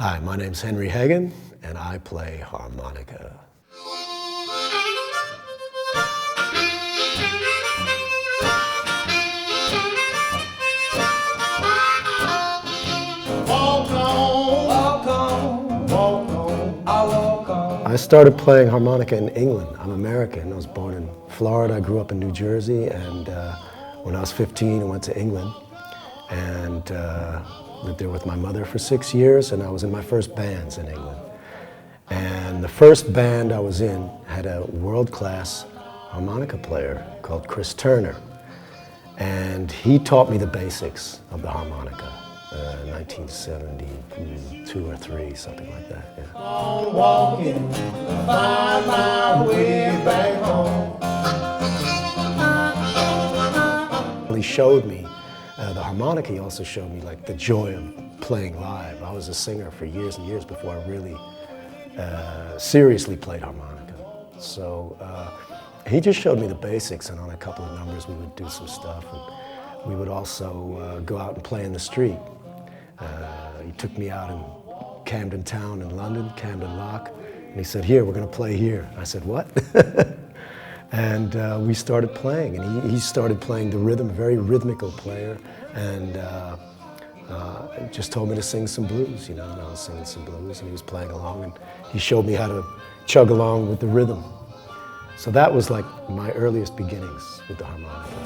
Hi, my name's Henry Heggen, and I play harmonica. I started playing harmonica in England. I'm American. I was born in Florida. I grew up in New Jersey, and when I was 15, I went to England and lived there with my mother for 6 years, and I was in my first bands in England. And the first band I was in had a world-class harmonica player called Chris Turner, and he taught me the basics of the harmonica. 1972 or 3, something like that. Yeah. Walking, find my way back home. He showed me the harmonica. He also showed me like the joy of playing live. I was a singer for years and years before I really seriously played harmonica. So he just showed me the basics, and on a couple of numbers we would do some stuff. And we would also go out and play in the street. He took me out in Camden Town in London, Camden Lock, and he said, "Here, we're going to play here." I said, "What?" And we started playing, and he started playing the rhythm, a very rhythmical player, and just told me to sing some blues, you know, and I was singing some blues, and he was playing along, and he showed me how to chug along with the rhythm. So that was like my earliest beginnings with the harmonica.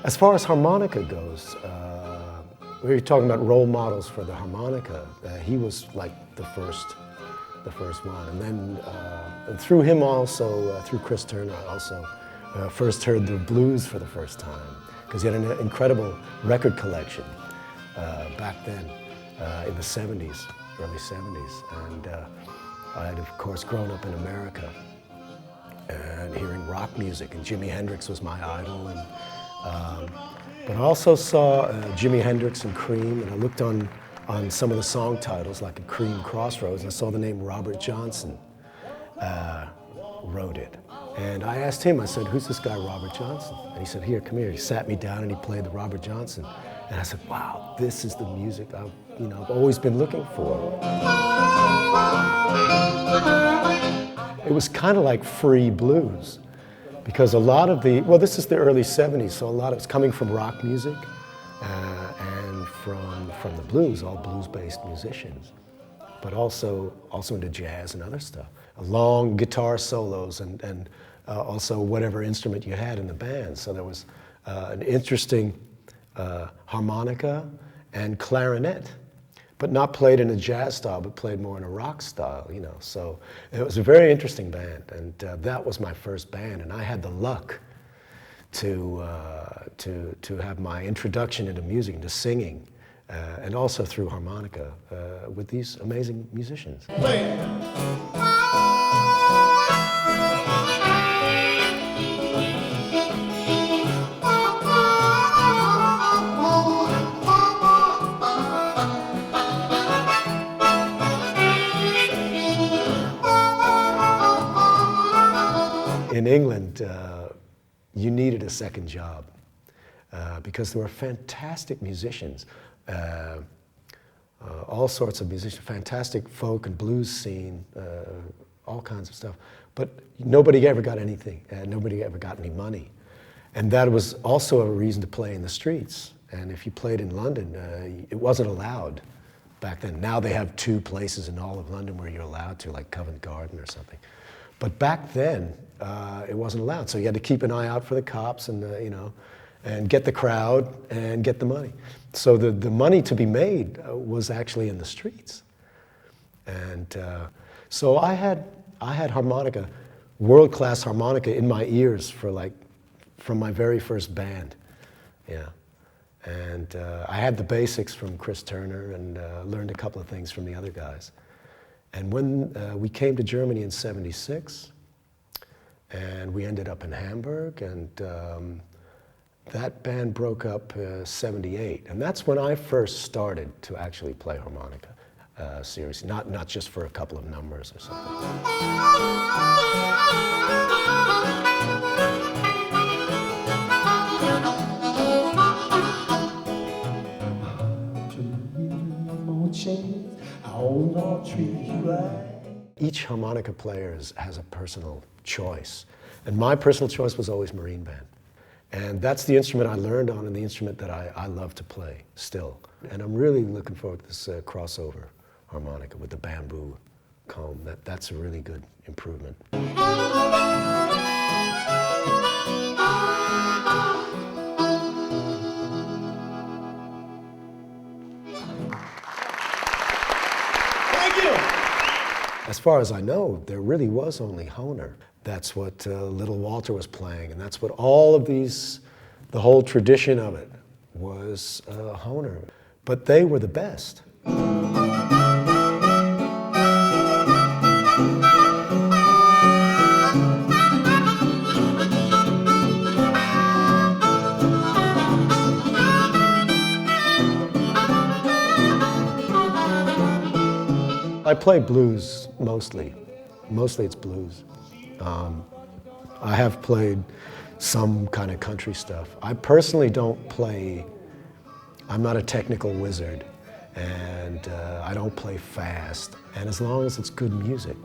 As far as harmonica goes, we were talking about role models for the harmonica. He was like the first one, and then through him also, through Chris Turner, I also first heard the blues for the first time, because he had an incredible record collection back then in the 70s, early 70s, and I had of course grown up in America and hearing rock music, and Jimi Hendrix was my idol, and but I also saw Jimi Hendrix and Cream, and I looked on some of the song titles, like a Cream Crossroads, and I saw the name Robert Johnson wrote it. And I asked him, I said, "Who's this guy, Robert Johnson?" And he said, "Here, come here." He sat me down and he played the Robert Johnson. And I said, "Wow, this is the music I've always been looking for." It was kind of like free blues, because a lot of this is the early 70s, so a lot of it's coming from rock music and from the blues, all blues-based musicians, but also into jazz and other stuff. Long guitar solos and also whatever instrument you had in the band. So there was an interesting harmonica and clarinet, but not played in a jazz style, but played more in a rock style, you know. So it was a very interesting band, and that was my first band, and I had the luck to have my introduction into music, into singing, and also through harmonica with these amazing musicians. In England, you needed a second job because there were fantastic musicians, all sorts of musicians, fantastic folk and blues scene, all kinds of stuff. But nobody ever got anything, nobody ever got any money. And that was also a reason to play in the streets. And if you played in London, it wasn't allowed back then. Now they have 2 places in all of London where you're allowed to, like Covent Garden or something. But back then, it wasn't allowed. So you had to keep an eye out for the cops and, and get the crowd and get the money. So the money to be made was actually in the streets. And so I had harmonica, world-class harmonica in my ears from my very first band. Yeah. And I had the basics from Chris Turner and learned a couple of things from the other guys. And when we came to Germany in '76, And we ended up in Hamburg, and that band broke up '78. And that's when I first started to actually play harmonica seriously, not just for a couple of numbers or something. Each harmonica player has a personal choice. And my personal choice was always marine band. And that's the instrument I learned on and the instrument that I love to play still. And I'm really looking forward to this crossover harmonica with the bamboo comb. That's a really good improvement. As far as I know, there really was only HOHNER. That's what Little Walter was playing, and that's what all of these, the whole tradition of it was HOHNER. But they were the best. I play blues mostly. Mostly it's blues. I have played some kind of country stuff. I personally don't play, I'm not a technical wizard, and I don't play fast. And as long as it's good music,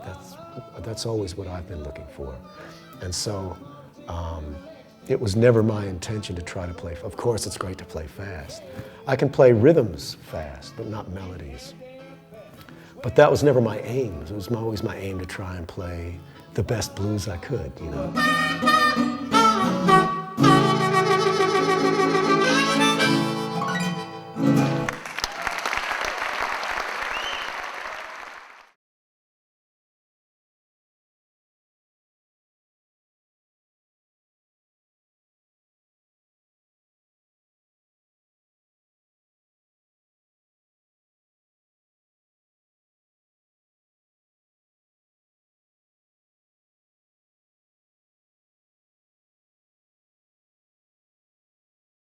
that's always what I've been looking for. And so it was never my intention to try to play. Of course, it's great to play fast. I can play rhythms fast, but not melodies. But that was never my aim. It was always my aim to try and play the best blues I could, you know.